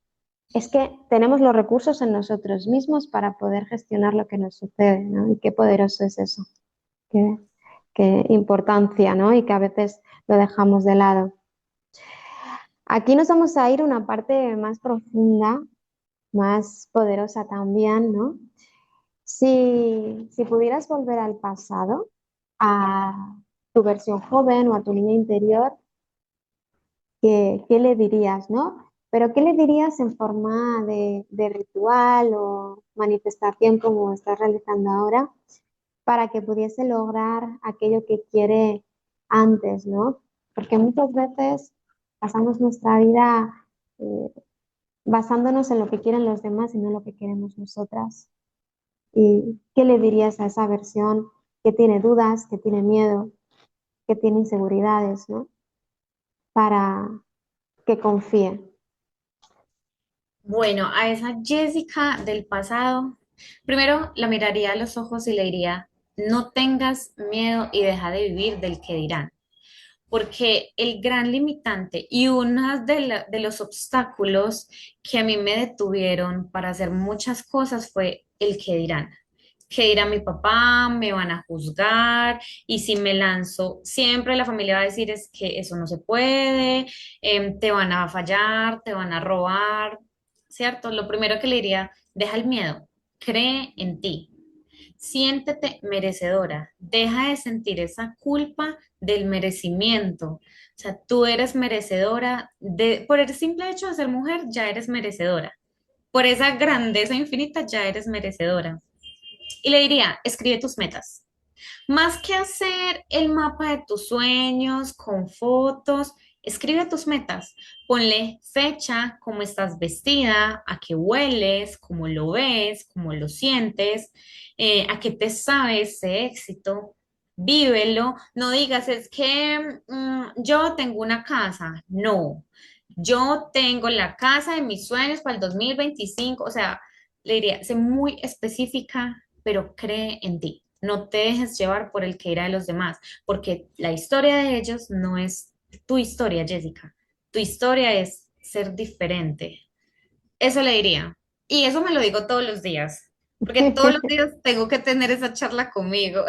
es que tenemos los recursos en nosotros mismos para poder gestionar lo que nos sucede, ¿no? Y qué poderoso es eso, qué, qué importancia, ¿no? Y que a veces lo dejamos de lado. Aquí nos vamos a ir a una parte más profunda, más poderosa también, ¿no? Si pudieras volver al pasado, a tu versión joven o a tu niña interior, ¿qué le dirías, no? Pero ¿qué le dirías en forma de ritual o manifestación como estás realizando ahora para que pudiese lograr aquello que quiere antes, ¿no? Porque muchas veces pasamos nuestra vida eh, basándonos en lo que quieren los demás y no en lo que queremos nosotras. ¿Y qué le dirías a esa versión que tiene dudas, que tiene miedo, que tiene inseguridades, ¿no? Para que confíe. Bueno, a esa Jessica del pasado, primero la miraría a los ojos y le diría, no tengas miedo y deja de vivir del que dirán. Porque el gran limitante y uno de los obstáculos que a mí me detuvieron para hacer muchas cosas fue el que dirán. ¿Qué dirá mi papá? ¿Me van a juzgar? Y si me lanzo, siempre la familia va a decir es que eso no se puede, te van a fallar, te van a robar, ¿cierto? Lo primero que le diría, deja el miedo, cree en ti. Siéntete merecedora. Deja de sentir esa culpa del merecimiento. O sea, tú eres merecedora por el simple hecho de ser mujer, ya eres merecedora. Por esa grandeza infinita, ya eres merecedora. Y le diría, escribe tus metas. Más que hacer el mapa de tus sueños con fotos, escribe tus metas. Ponle fecha, cómo estás vestida, a qué hueles, cómo lo ves, cómo lo sientes, a qué te sabe ese éxito. Vívelo. No digas, es que yo tengo una casa. No, yo tengo la casa de mis sueños para el 2025. O sea, le diría, sé muy específica, pero cree en ti. No te dejes llevar por el que irá de los demás, porque la historia de ellos no es tu historia, Jessica. Tu historia es ser diferente. Eso le diría. Y eso me lo digo todos los días, porque todos los días tengo que tener esa charla conmigo.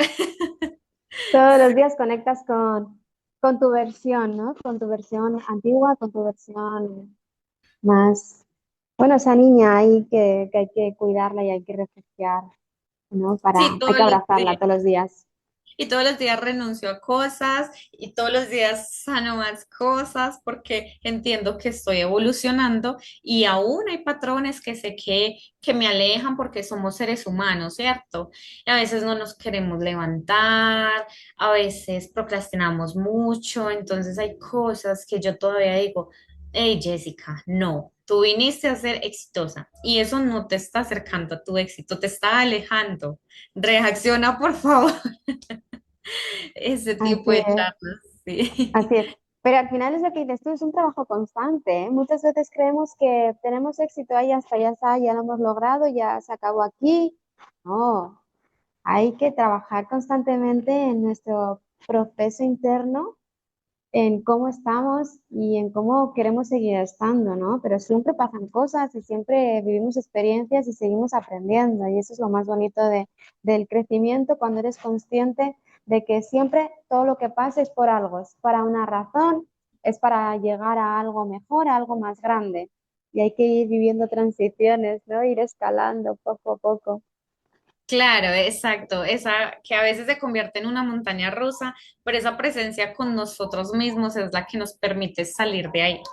Todos los días conectas con tu versión, ¿no? Con tu versión antigua, con tu versión más, bueno, esa niña ahí que hay que cuidarla y hay que refugiar, ¿no? Sí, Hay que todos los abrazarla días. todos los días. Y todos los días renuncio a cosas y todos los días sano más cosas porque entiendo que estoy evolucionando y aún hay patrones que sé que me alejan porque somos seres humanos, ¿cierto? Y a veces no nos queremos levantar, a veces procrastinamos mucho, entonces hay cosas que yo todavía digo, hey Jessica, no. Tú viniste a ser exitosa y eso no te está acercando a tu éxito, te está alejando. Reacciona, por favor. Ese tipo Así de es, charlas, sí. así es. Pero al final es lo que dices tú, es un trabajo constante, ¿eh? Muchas veces creemos que tenemos éxito, ahí hasta ya está, ya lo hemos logrado, ya se acabó aquí. No, hay que trabajar constantemente en nuestro proceso interno, en cómo estamos y en cómo queremos seguir estando, ¿no? Pero siempre pasan cosas y siempre vivimos experiencias y seguimos aprendiendo. Y eso es lo más bonito del crecimiento, cuando eres consciente de que siempre todo lo que pasa es por algo, es para una razón, es para llegar a algo mejor, a algo más grande. Y hay que ir viviendo transiciones, ¿no? Ir escalando poco a poco. Claro, exacto. Esa que a veces se convierte en una montaña rusa, pero esa presencia con nosotros mismos es la que nos permite salir de ahí.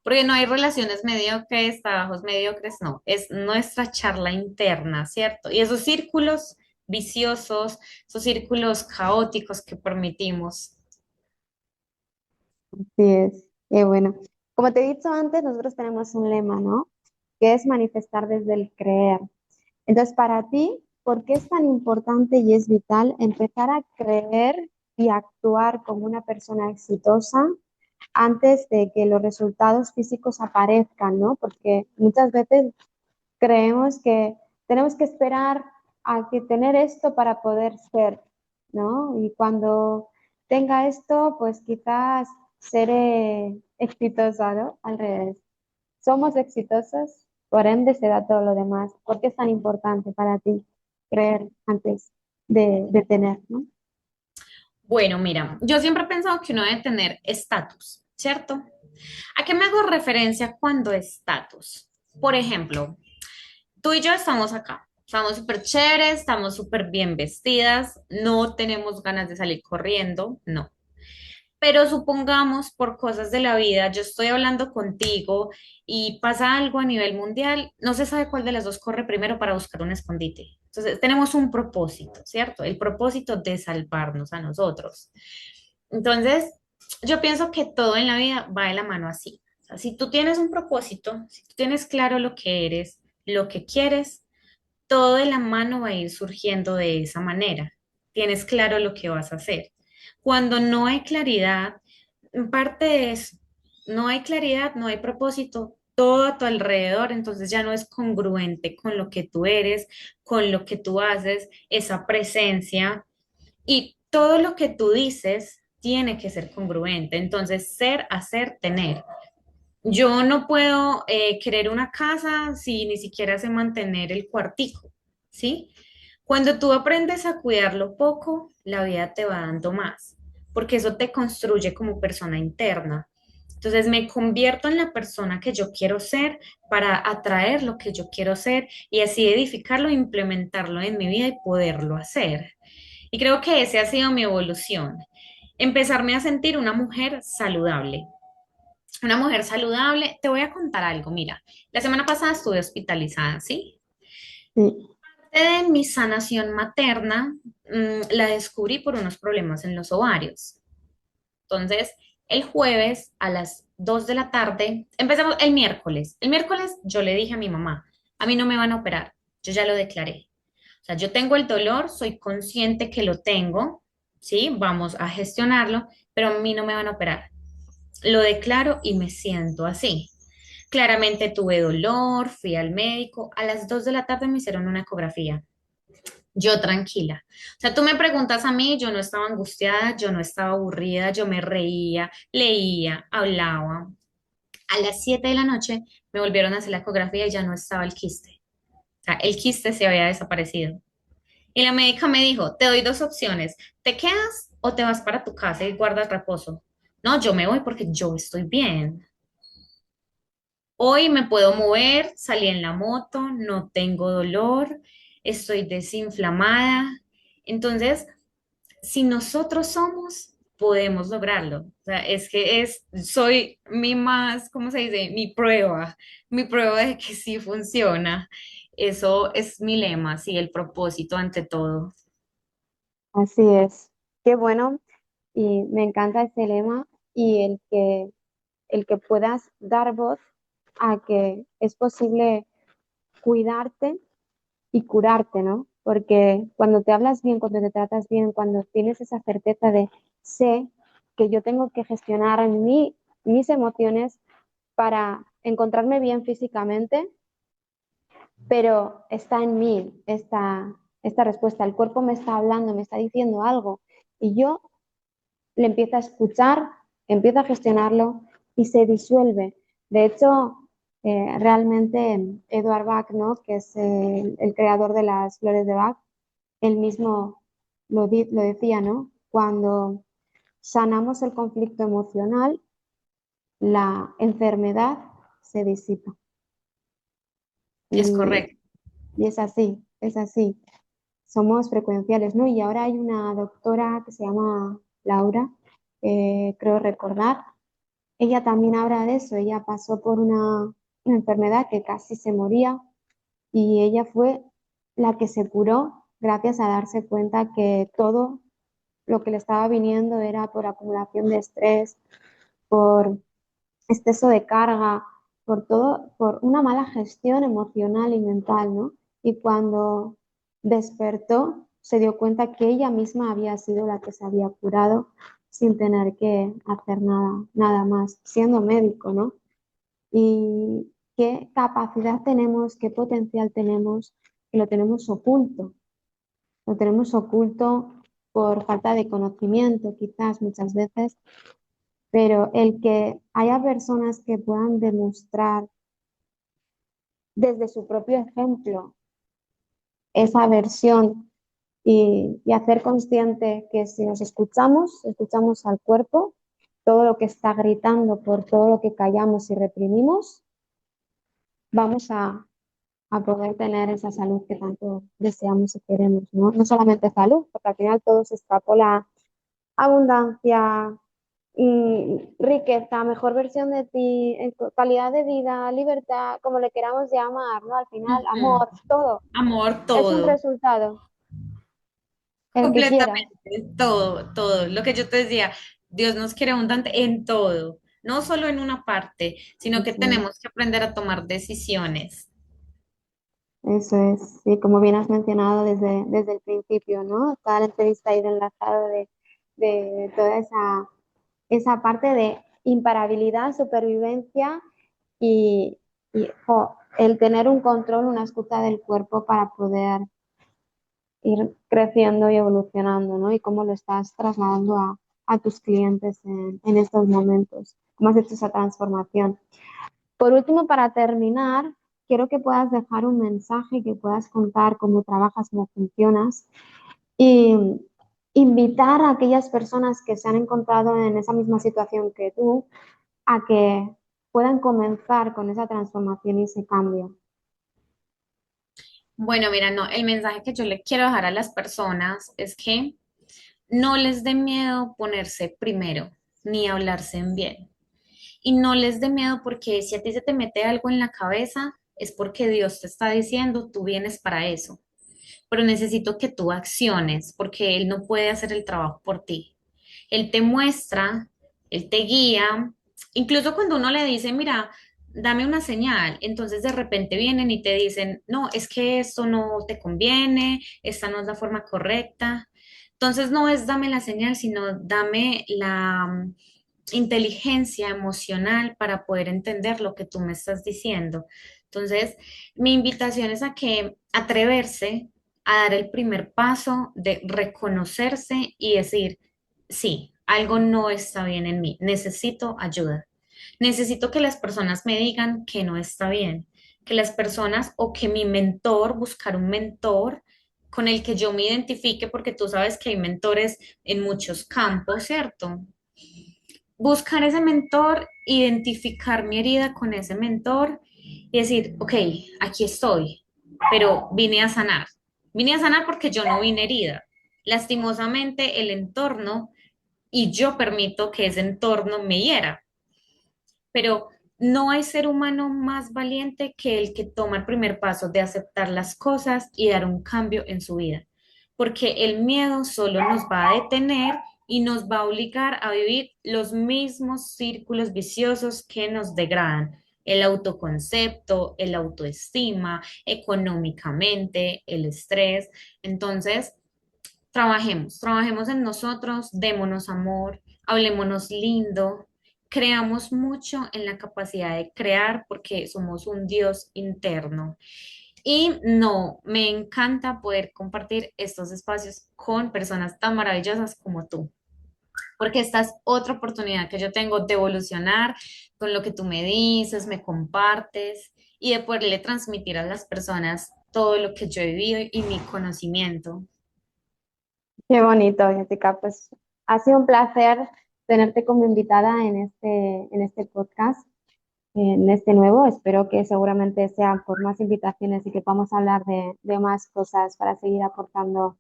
Porque no hay relaciones mediocres, trabajos mediocres, no, es nuestra charla interna, ¿cierto? Y esos círculos viciosos, esos círculos caóticos que permitimos. Sí es, qué bueno. Como te he dicho antes, nosotros tenemos un lema, ¿no? Que es manifestar desde el creer. Entonces, para ti, ¿por qué es tan importante y es vital empezar a creer y actuar como una persona exitosa antes de que los resultados físicos aparezcan, ¿no? Porque muchas veces creemos que tenemos que esperar a que tener esto para poder ser, ¿no? Y cuando tenga esto, pues quizás seré exitosa, ¿no? Al revés. Somos exitosos, por ende se da todo lo demás. ¿Por qué es tan importante para ti creer antes de tener, ¿no? Bueno, mira, yo siempre he pensado que uno debe tener estatus, ¿cierto? ¿A qué me hago referencia cuando estatus? Por ejemplo, tú y yo estamos acá, estamos súper chéveres, estamos súper bien vestidas, no tenemos ganas de salir corriendo, no. Pero supongamos por cosas de la vida, yo estoy hablando contigo y pasa algo a nivel mundial, no se sabe cuál de las dos corre primero para buscar un escondite. Entonces, tenemos un propósito, ¿cierto? El propósito de salvarnos a nosotros. Entonces, yo pienso que todo en la vida va de la mano así. O sea, si tú tienes un propósito, si tú tienes claro lo que eres, lo que quieres, todo de la mano va a ir surgiendo de esa manera. Tienes claro lo que vas a hacer. Cuando no hay claridad, en parte de eso, no hay claridad, no hay propósito, todo a tu alrededor, entonces ya no es congruente con lo que tú eres, con lo que tú haces, esa presencia y todo lo que tú dices tiene que ser congruente. Entonces, ser, hacer, tener. Yo no puedo querer una casa si ni siquiera sé mantener el cuartico, ¿sí? Cuando tú aprendes a cuidarlo poco, la vida te va dando más, porque eso te construye como persona interna. Entonces me convierto en la persona que yo quiero ser para atraer lo que yo quiero ser y así edificarlo, implementarlo en mi vida y poderlo hacer. Y creo que esa ha sido mi evolución. Empezarme a sentir una mujer saludable. Una mujer saludable. Te voy a contar algo. Mira, la semana pasada estuve hospitalizada, ¿sí? Sí, De mi sanación materna, la descubrí por unos problemas en los ovarios. Entonces, el jueves a las 2 de la tarde, empezamos el miércoles. El miércoles yo le dije a mi mamá, a mí no me van a operar, yo ya lo declaré. O sea, yo tengo el dolor, soy consciente que lo tengo, ¿sí? Vamos a gestionarlo, pero a mí no me van a operar. Lo declaro y me siento así. Claramente tuve dolor, fui al médico, a las 2 de la tarde me hicieron una ecografía. Yo tranquila. O sea, tú me preguntas a mí, yo no estaba angustiada, yo no estaba aburrida, yo me reía, leía, hablaba. A las 7 de la noche me volvieron a hacer la ecografía y ya no estaba el quiste. O sea, el quiste se había desaparecido. Y la médica me dijo, te doy dos opciones, ¿te quedas o te vas para tu casa y guardas reposo? No, yo me voy porque yo estoy bien. Hoy me puedo mover, salí en la moto, no tengo dolor, estoy desinflamada. Entonces, si nosotros somos, podemos lograrlo. O sea, es que soy mi más, ¿cómo se dice? Mi prueba de que sí funciona. Eso es mi lema, sí, el propósito ante todo. así es. Qué bueno. Y me encanta ese lema y el que puedas dar voz a que es posible cuidarte y curarte, ¿no? Porque cuando te hablas bien, cuando te tratas bien, cuando tienes esa certeza de sé que yo tengo que gestionar mis emociones para encontrarme bien físicamente, pero está en mí esta respuesta. El cuerpo me está hablando, me está diciendo algo y yo le empiezo a escuchar, empiezo a gestionarlo y se disuelve. De hecho, realmente Edward Bach, ¿no? Que es el creador de las flores de Bach, él mismo lo decía, ¿no? Cuando sanamos el conflicto emocional, la enfermedad se disipa. Es Y, correcto. y es así, es así. Somos frecuenciales, ¿no? Y ahora hay una doctora que se llama Laura, creo recordar. Ella también habla de eso. Ella pasó por una enfermedad que casi se moría y ella fue la que se curó gracias a darse cuenta que todo lo que le estaba viniendo era por acumulación de estrés, por exceso de carga, por todo, por una mala gestión emocional y mental, ¿no? Y cuando despertó, se dio cuenta que ella misma había sido la que se había curado sin tener que hacer nada más, siendo médico, ¿no? Y qué capacidad tenemos, qué potencial tenemos, y lo tenemos oculto. Lo tenemos oculto por falta de conocimiento, quizás muchas veces, pero el que haya personas que puedan demostrar desde su propio ejemplo esa versión y hacer consciente que si nos escuchamos, escuchamos al cuerpo, todo lo que está gritando por todo lo que callamos y reprimimos, vamos a poder tener esa salud que tanto deseamos y queremos, ¿no? No solamente salud, porque al final todo se extrapola abundancia, riqueza, mejor versión de ti, calidad de vida, libertad, como le queramos llamar, ¿no? Al final, Ujú. amor, todo Amor, es un todo. resultado, el que quieras. Completamente, todo, todo. Lo que yo te decía, Dios nos quiere abundante en todo, no solo en una parte, sino que Eso es, tenemos que aprender a tomar decisiones. eso es. Sí, como bien has mencionado desde el principio, ¿no? Toda la entrevista ha ido enlazado de toda esa parte de imparabilidad, supervivencia y el tener un control, una escucha del cuerpo para poder ir creciendo y evolucionando, ¿no? Y cómo lo estás trasladando a tus clientes en estos momentos, cómo has hecho esa transformación. Por último, para terminar, quiero que puedas dejar un mensaje, que puedas contar cómo trabajas, cómo funcionas y invitar a aquellas personas que se han encontrado en esa misma situación que tú a que puedan comenzar con esa transformación y ese cambio. Bueno, mira, no, el mensaje que yo le quiero dejar a las personas es que no les dé miedo ponerse primero, ni hablarse en bien. Y no les dé miedo porque si a ti se te mete algo en la cabeza, es porque Dios te está diciendo, tú vienes para eso. Pero necesito que tú acciones porque Él no puede hacer el trabajo por ti. Él te muestra, Él te guía, incluso cuando uno le dice, mira, dame una señal, entonces de repente vienen y te dicen, no, es que esto no te conviene, esta no es la forma correcta. Entonces no es dame la señal, sino dame la inteligencia emocional para poder entender lo que tú me estás diciendo. Entonces, mi invitación es a que atreverse a dar el primer paso de reconocerse y decir, sí, algo no está bien en mí, necesito ayuda. Necesito que las personas me digan que no está bien, que las personas o que mi mentor, buscar un mentor con el que yo me identifique, porque tú sabes que hay mentores en muchos campos, ¿cierto? Buscar ese mentor, identificar mi herida con ese mentor y decir, ok, aquí estoy, pero vine a sanar. Vine a sanar porque yo no vine herida. Lastimosamente, el entorno y yo permito que ese entorno me hiera, pero no hay ser humano más valiente que el que toma el primer paso de aceptar las cosas y dar un cambio en su vida, porque el miedo solo nos va a detener y nos va a obligar a vivir los mismos círculos viciosos que nos degradan. El autoconcepto, el autoestima, económicamente, el estrés. Entonces, trabajemos en nosotros, démonos amor, hablémonos lindo, creamos mucho en la capacidad de crear porque somos un Dios interno. Y no, me encanta poder compartir estos espacios con personas tan maravillosas como tú, porque esta es otra oportunidad que yo tengo de evolucionar con lo que tú me dices, me compartes y de poderle transmitir a las personas todo lo que yo he vivido y mi conocimiento. Qué bonito, Jessica. Pues ha sido un placer tenerte como invitada en este podcast, en este nuevo. Espero que seguramente sean por más invitaciones y que podamos hablar de más cosas para seguir aportando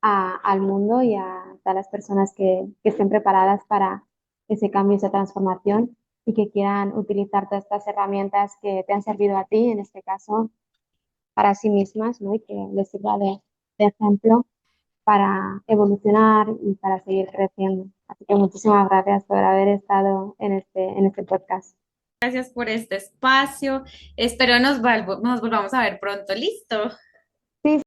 al mundo y a todas las personas que estén preparadas para ese cambio, esa transformación y que quieran utilizar todas estas herramientas que te han servido a ti, en este caso, para sí mismas, ¿no? Y que les sirva de ejemplo para evolucionar y para seguir creciendo. Así que que muchísimas gracias por haber estado en este podcast. Gracias por este espacio. Espero nos volvamos a ver pronto. Listo.